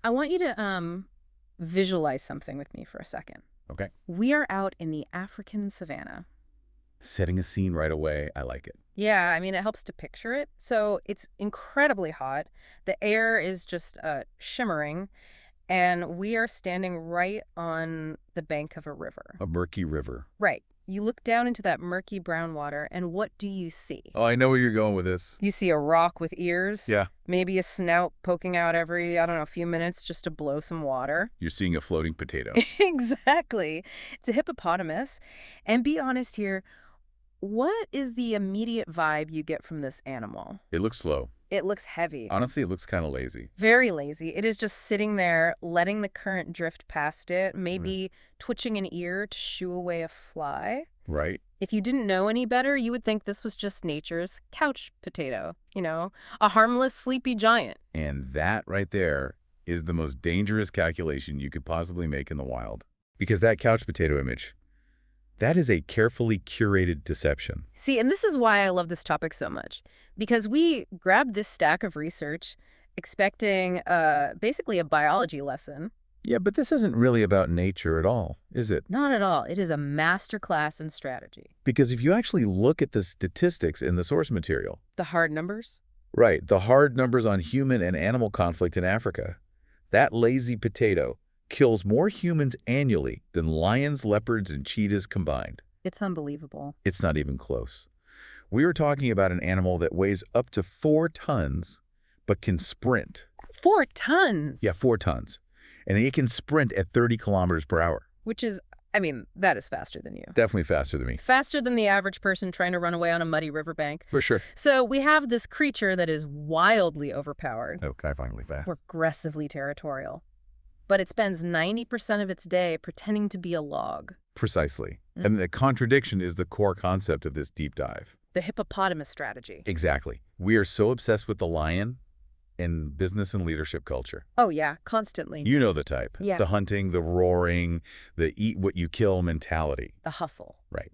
I want you to visualize something with me for a second. Okay. We are out in the African savanna. Setting a scene right away. I like it. Yeah, I mean, it helps to picture it. So it's incredibly hot. The air is just shimmering, and we are standing right on the bank of a river. A murky river. Right. You look down into that murky brown water, and what do you see? Oh, I know where you're going with this. You see a rock with ears. Yeah. Maybe a snout poking out every, I don't know, few minutes just to blow some water. You're seeing a floating potato. Exactly. It's a hippopotamus. And be honest here, what is the immediate vibe you get from this animal? It looks slow. It looks heavy. Honestly, it looks kind of lazy. Very lazy. It is just sitting there, letting the current drift past it, maybe twitching an ear to shoo away a fly. Right? If you didn't know any better, you would think this was just nature's couch potato, a harmless, sleepy giant. And that right there is the most dangerous calculation you could possibly make in the wild. Because that couch potato image, that is a carefully curated deception. See, and this is why I love this topic so much. Because we grabbed this stack of research expecting basically a biology lesson. Yeah, but this isn't really about nature at all, is it? Not at all. It is a masterclass in strategy. Because if you actually look at the statistics in the source material. The hard numbers? Right, the hard numbers on human and animal conflict in Africa. That lazy potato kills more humans annually than lions, leopards, and cheetahs combined. It's unbelievable. It's not even close. We are talking about an animal that weighs up to 4 tons, but can sprint. 4 tons? Yeah, 4 tons. And it can sprint at 30 kilometers per hour. Which is, I mean, that is faster than you. Definitely faster than me. Faster than the average person trying to run away on a muddy riverbank. For sure. So we have this creature that is wildly overpowered. Oh, kind of finally fast. Aggressively territorial. But it spends 90% of its day pretending to be a log. Precisely. And the contradiction is the core concept of this deep dive. The hippopotamus strategy. Exactly. We are so obsessed with the lion in business and leadership culture. Oh, yeah, constantly. You know the type. Yeah. The hunting, the roaring, the eat what you kill mentality. The hustle. Right.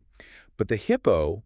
But the hippo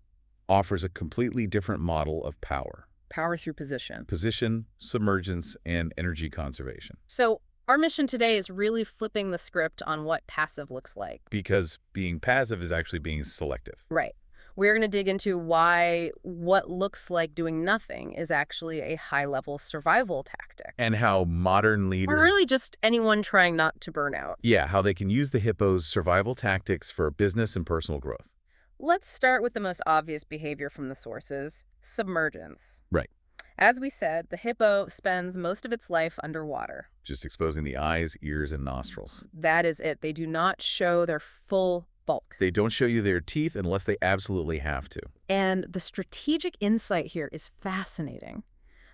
offers a completely different model of power. Power through position. Position, submergence, and energy conservation. So our mission today is really flipping the script on what passive looks like. Because being passive is actually being selective. Right. We're going to dig into why what looks like doing nothing is actually a high-level survival tactic. And how modern leaders... Or really just anyone trying not to burn out. Yeah, how they can use the hippo's survival tactics for business and personal growth. Let's start with the most obvious behavior from the sources, submergence. Right. As we said, the hippo spends most of its life underwater. Just exposing the eyes, ears, and nostrils. That is it. They do not show their full bulk. They don't show you their teeth unless they absolutely have to. And the strategic insight here is fascinating.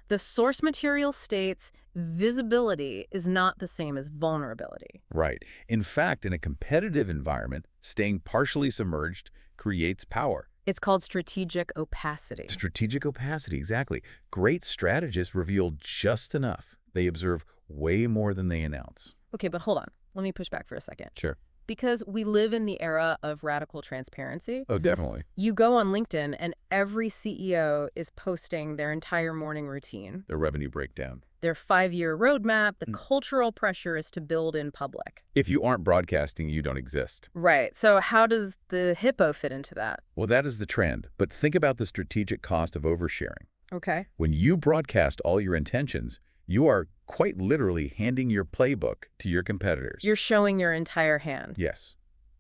The source material states visibility is not the same as vulnerability. Right. In fact, in a competitive environment, staying partially submerged creates power. It's called strategic opacity. Strategic opacity, exactly. Great strategists reveal just enough. They observe way more than they announce. Okay, but hold on. Let me push back for a second. Sure. Because we live in the era of radical transparency. Oh, definitely. You go on LinkedIn and every CEO is posting their entire morning routine. The revenue breakdown. Their 5-year roadmap, the cultural pressure is to build in public. If you aren't broadcasting, you don't exist. Right. So how does the hippo fit into that? Well, that is the trend. But think about the strategic cost of oversharing. Okay. When you broadcast all your intentions, you are quite literally handing your playbook to your competitors. You're showing your entire hand. Yes.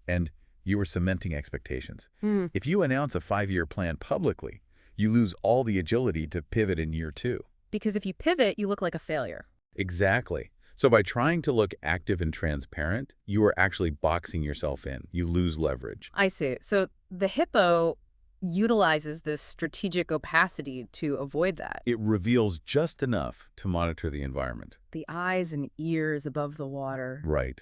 And you are cementing expectations. Mm. If you announce a 5-year plan publicly, you lose all the agility to pivot in year 2. Because if you pivot, you look like a failure. Exactly. So by trying to look active and transparent, you are actually boxing yourself in. You lose leverage. I see. So the hippo utilizes this strategic opacity to avoid that. It reveals just enough to monitor the environment. The eyes and ears above the water. Right.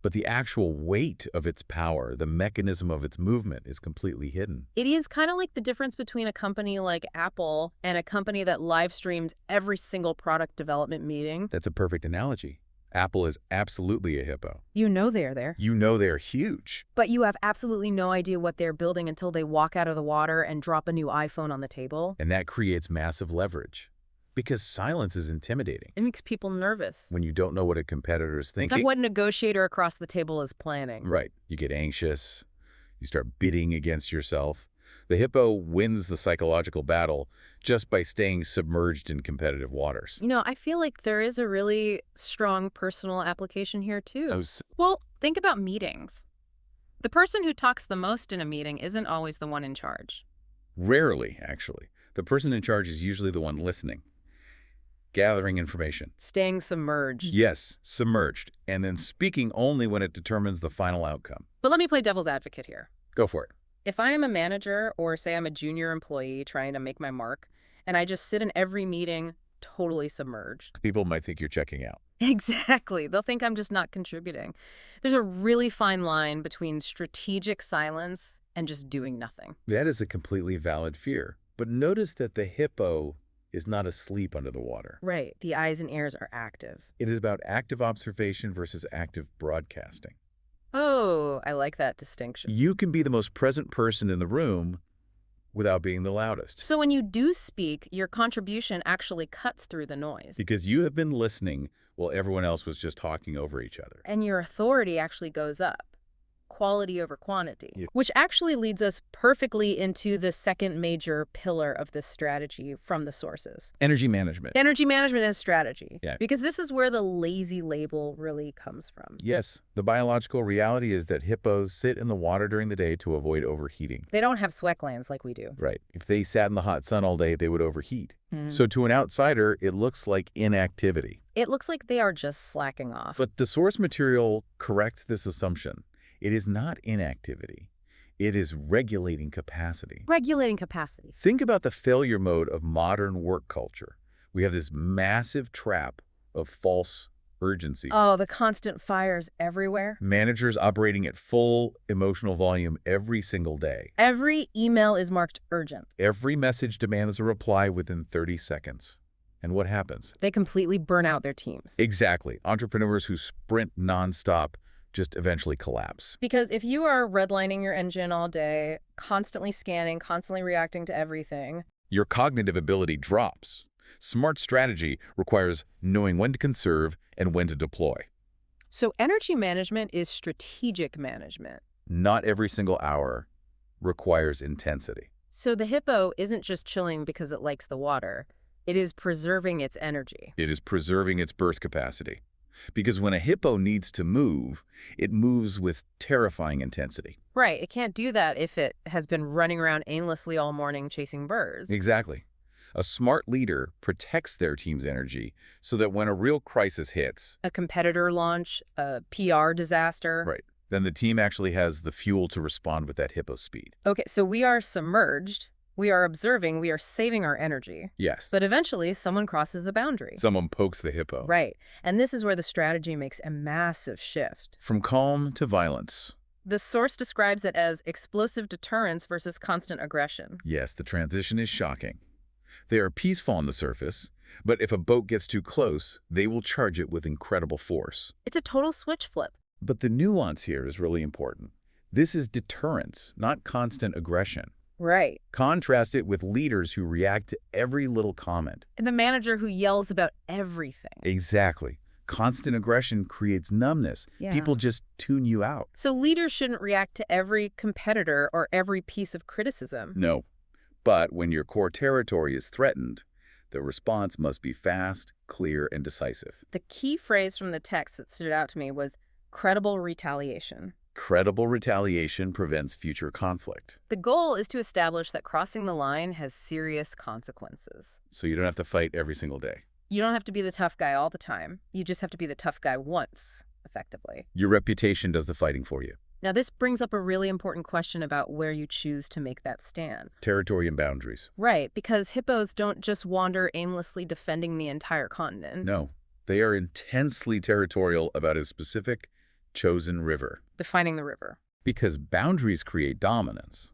But the actual weight of its power, the mechanism of its movement, is completely hidden. It is kind of like the difference between a company like Apple and a company that live streams every single product development meeting. That's a perfect analogy. Apple is absolutely a hippo. You know they're there. You know they're huge. But you have absolutely no idea what they're building until they walk out of the water and drop a new iPhone on the table. And that creates massive leverage. Because silence is intimidating. It makes people nervous. When you don't know what a competitor is Like thinking, what a negotiator across the table is planning. right, you get anxious, you start bidding against yourself. The hippo wins the psychological battle just by staying submerged in competitive waters. I feel like there is a really strong personal application here, too. Those Well, think about meetings. The person who talks the most in a meeting isn't always the one in charge. Rarely, actually. The person in charge is usually the one listening, gathering information. Staying submerged. Yes, submerged, and then speaking only when it determines the final outcome. But let me play devil's advocate here. Go for it. If I am a manager, or say I'm a junior employee trying to make my mark, and I just sit in every meeting totally submerged. People might think you're checking out. Exactly. They'll think I'm just not contributing. There's a really fine line between strategic silence and just doing nothing. That is a completely valid fear. But notice that the hippo is not asleep under the water. Right. The eyes and ears are active. It is about active observation versus active broadcasting. Oh, I like that distinction. You can be the most present person in the room without being the loudest. So when you do speak, your contribution actually cuts through the noise. Because you have been listening while everyone else was just talking over each other. And your authority actually goes up. Quality over quantity, Yeah. which actually leads us perfectly into the second major pillar of this strategy from the sources. Energy management. Energy management as strategy. Yeah. Because this is where the lazy label really comes from. Yes, the biological reality is that hippos sit in the water during the day to avoid overheating. They don't have sweat glands like we do. Right. If they sat in the hot sun all day, they would overheat. So to an outsider, it looks like inactivity. It looks like they are just slacking off. But the source material corrects this assumption. It is not inactivity. It is regulating capacity. Regulating capacity. Think about the failure mode of modern work culture. We have this massive trap of false urgency. Oh, the constant fires everywhere. Managers operating at full emotional volume every single day. Every email is marked urgent. Every message demands a reply within 30 seconds. And what happens? They completely burn out their teams. Exactly. Entrepreneurs who sprint nonstop just eventually collapse. Because if you are redlining your engine all day, constantly scanning, constantly reacting to everything, Your cognitive ability drops. Smart strategy requires knowing when to conserve and when to deploy. so energy management is strategic management. Not every single hour requires intensity. So the hippo isn't just chilling because it likes the water. It is preserving its energy. It is preserving its birth capacity. Because when a hippo needs to move, it moves with terrifying intensity. Right, it can't do that if it has been running around aimlessly all morning chasing birds. Exactly. A smart leader protects their team's energy so that when a real crisis hits, A competitor launch, a PR disaster. right, then the team actually has the fuel to respond with that hippo speed. Okay, so we are submerged, we are observing, we are saving our energy. Yes. But eventually, someone crosses a boundary. Someone pokes the hippo. Right, and this is where the strategy makes a massive shift. From calm to violence. The source describes it as explosive deterrence versus constant aggression. Yes, the transition is shocking. They are peaceful on the surface, but if a boat gets too close, they will charge it with incredible force. It's a total switch flip. But the nuance here is really important. This is deterrence, not constant aggression. Right. Contrast it with leaders who react to every little comment. And the manager who yells about everything. Exactly. Constant aggression creates numbness. Yeah. People just tune you out. So leaders shouldn't react to every competitor or every piece of criticism. No. But when your core territory is threatened, the response must be fast, clear, and decisive. The key phrase from the text that stood out to me was credible retaliation. Credible retaliation prevents future conflict. The goal is to establish that crossing the line has serious consequences. So you don't have to fight every single day. You don't have to be the tough guy all the time. You just have to be the tough guy once, effectively. Your reputation does the fighting for you. Now, this brings up a really important question about where you choose to make that stand. Territory and boundaries. Right, because hippos don't just wander aimlessly defending the entire continent. No, they are intensely territorial about a specific, chosen river. Defining the river. Because boundaries create dominance.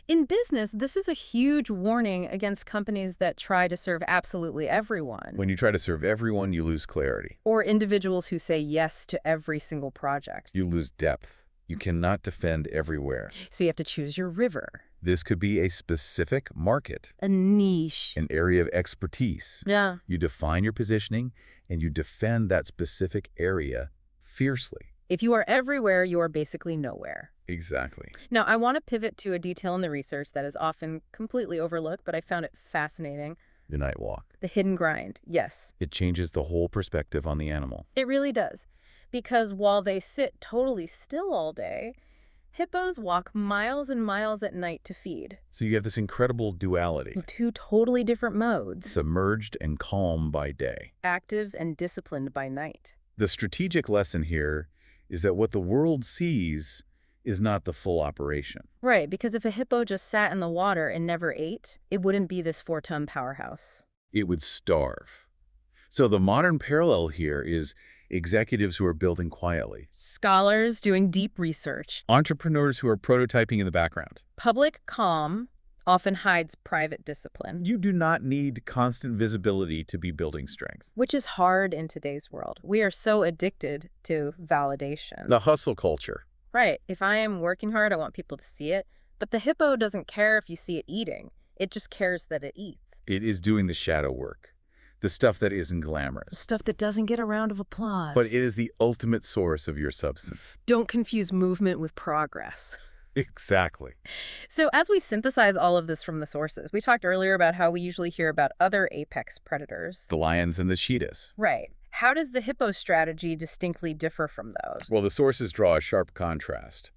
In business, this is a huge warning against companies that try to serve absolutely everyone. When you try to serve everyone, you lose clarity. Or individuals who say yes to every single project. You lose depth. You cannot defend everywhere. So you have to choose your river. This could be a specific market, A niche. an area of expertise. Yeah. You define your positioning, and you defend that specific area fiercely. If you are everywhere, you are basically nowhere. Exactly. Now, I want to pivot to a detail in the research that is often completely overlooked, but I found it fascinating. The night walk. The hidden grind. Yes, It changes the whole perspective on the animal. it really does. Because while they sit totally still all day, hippos walk miles and miles at night to feed. So you have this incredible duality, Two totally different modes, submerged and calm by day. active and disciplined by night. The strategic lesson here is that what the world sees is not the full operation. Right, because if a hippo just sat in the water and never ate, it wouldn't be this 4-ton powerhouse. It would starve. So the modern parallel here is executives who are building quietly, Scholars doing deep research. entrepreneurs who are prototyping in the background. Public calm often hides private discipline, You do not need constant visibility to be building strength. which is hard in today's world. We are so addicted to validation. The hustle culture. Right. If I am working hard, I want people to see it. But the hippo doesn't care if you see it eating. It just cares that it eats. It is doing the shadow work, the stuff that isn't glamorous. Stuff that doesn't get a round of applause. But it is the ultimate source of your substance. Don't confuse movement with progress. Exactly. So as we synthesize all of this from the sources, we talked earlier about how we usually hear about other apex predators. The lions and the cheetahs. Right. How does the hippo strategy distinctly differ from those? Well, the sources draw a sharp contrast.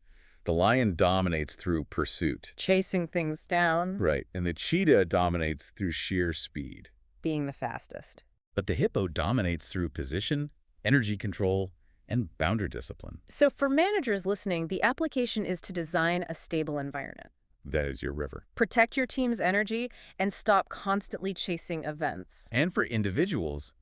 The lion dominates through pursuit. Chasing things down, Right. And the cheetah dominates through sheer speed. being the fastest. But the hippo dominates through position, energy control, and boundary discipline. So for managers listening, the application is to design a stable environment. That is your river. Protect your team's energy and stop constantly chasing events. And for individuals,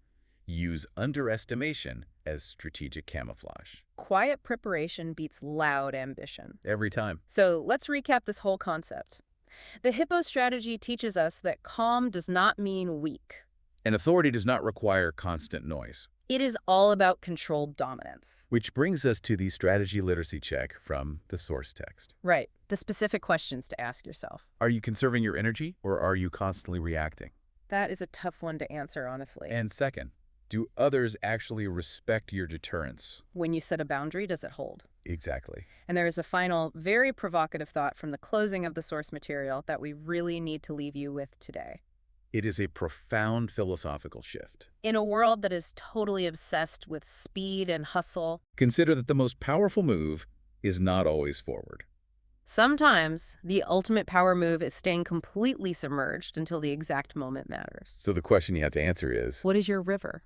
use underestimation as strategic camouflage. Quiet preparation beats loud ambition. Every time. So let's recap this whole concept. The hippo strategy teaches us that calm does not mean weak. And authority does not require constant noise. It is all about controlled dominance. Which brings us to the strategy literacy check from the source text. Right, the specific questions to ask yourself. Are you conserving your energy, or are you constantly reacting? That is a tough one to answer, honestly. And second, do others actually respect your deterrence? When you set a boundary, does it hold? Exactly. And there is a final, very provocative thought from the closing of the source material that we really need to leave you with today. It is a profound philosophical shift. In a world that is totally obsessed with speed and hustle, Consider that the most powerful move is not always forward. sometimes the ultimate power move is staying completely submerged until the exact moment matters. So the question you have to answer is, What is your river?